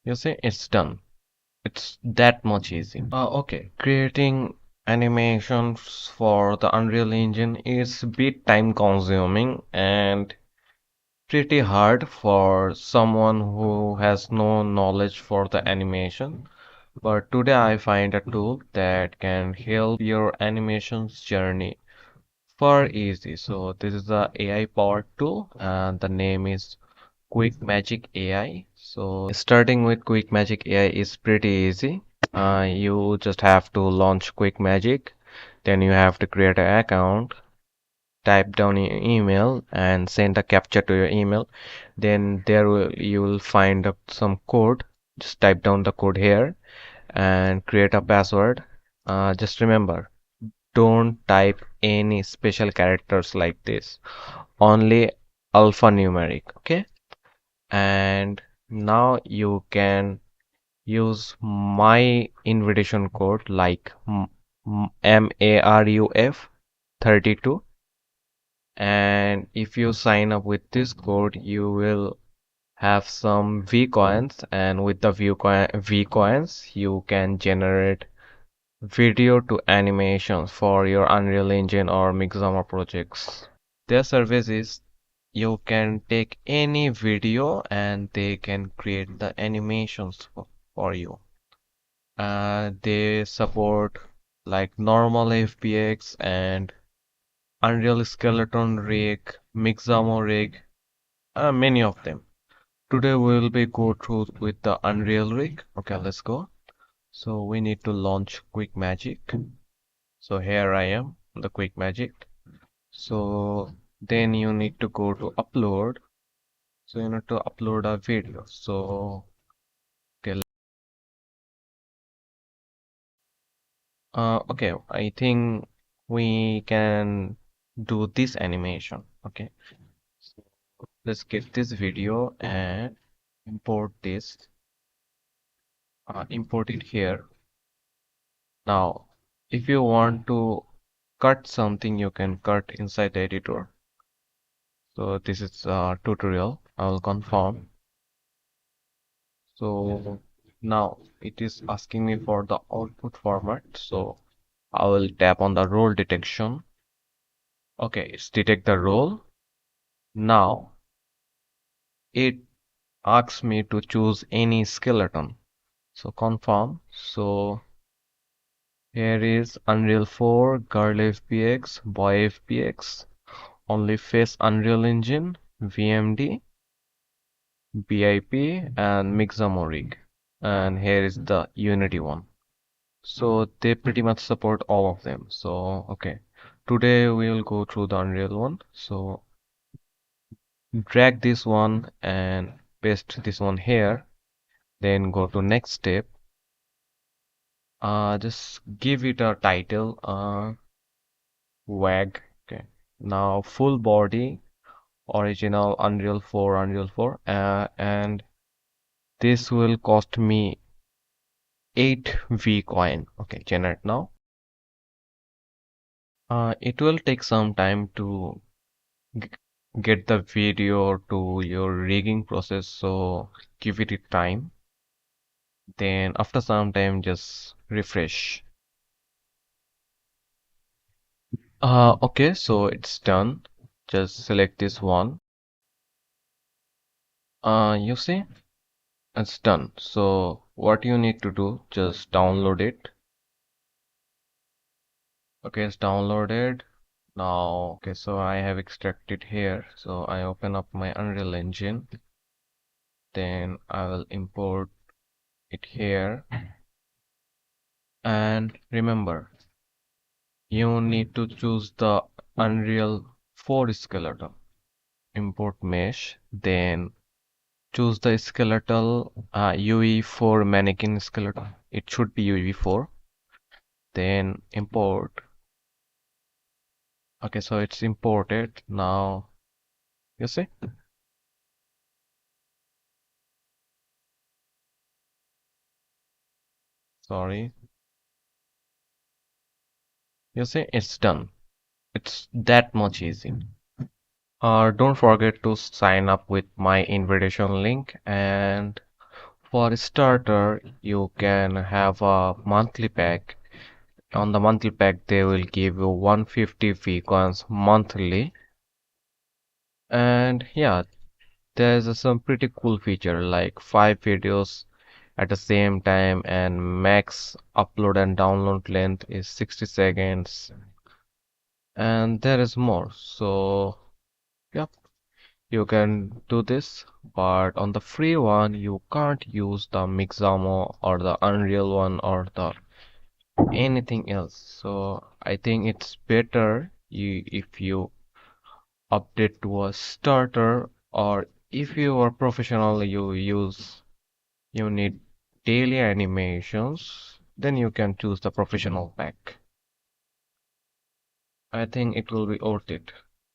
You see, it's done. It's that much easy. Okay, creating animations for the Unreal Engine is a bit time consuming and pretty hard for someone who has no knowledge for the animation. But today I find a tool that can help your animations journey far easy. So this is the AI powered tool and the name is Quickmagic AI. So starting with Quickmagic AI is pretty easy. You just have to launch Quickmagic, then you have to create an account, type down your email and send a captcha to your email. Then you will find some code. Just type down the code here and create a password. Just remember, don't type any special characters like this. Only alphanumeric, okay? And now you can use my invitation code like MARUF 32, and if you sign up with this code you will have some V coins, and with the V coins you can generate video to animations for your Unreal Engine or Mixama projects. Their service is you can take any video and they can create the animations for you. They support like normal FBX and Unreal Skeleton Rig, Mixamo Rig, many of them. Today we will be go through with the Unreal Rig. Okay, let's go. So we need to launch Quickmagic. So here I am, the Quickmagic. So then you need to go to upload. So you need to upload a video. So okay, okay, I think we can do this animation. Okay, so let's get this video and import this. Import it here. Now, if you want to cut something, you can cut inside the editor. So this is a tutorial. I will confirm. So now it is asking me for the output format. So I will tap on the role detection. Okay, it's detect the role. Now it asks me to choose any skeleton. So confirm. So here is Unreal 4, Girl FBX, Boy FBX, only face Unreal Engine, VMD, BIP, and Mixamo rig. And here is the Unity one. So they pretty much support all of them. So okay, today we will go through the Unreal one. So drag this one and paste this one here. Then go to next step. Just give it a title. WAG. Okay. Now full body, original Unreal 4, and this will cost me 8 V coin. Okay, generate now. It will take some time to g- get the video to your rigging process, so give it time. Then after some time, just refresh. Okay, so it's done. Just select this one. You see, it's done. So what you need to do, just download it. Okay, it's downloaded. Now, okay, so I have extracted here. So I open up my Unreal Engine. Then I will import it here. And remember, you need to choose the Unreal 4 skeleton. Import mesh. Then choose the skeletal UE4 mannequin skeleton. It should be UE4. Then import. Okay, so it's imported. Now, you see? Sorry. You see, it's done. It's that much easy. Don't forget to sign up with my invitation link and For starter, you can have a monthly pack. On the monthly pack, they will give you 150 free coins monthly. And yeah, there's some pretty cool feature like 5 videos at the same time, and max upload and download length is 60 seconds. And there is more. So, yep, you can do this. But on the free one, you can't use the Mixamo or the Unreal one or the anything else. So I think it's better if you update to a starter, or if you are professional, you need daily animations, then you can choose the professional pack. I think it will be worth it.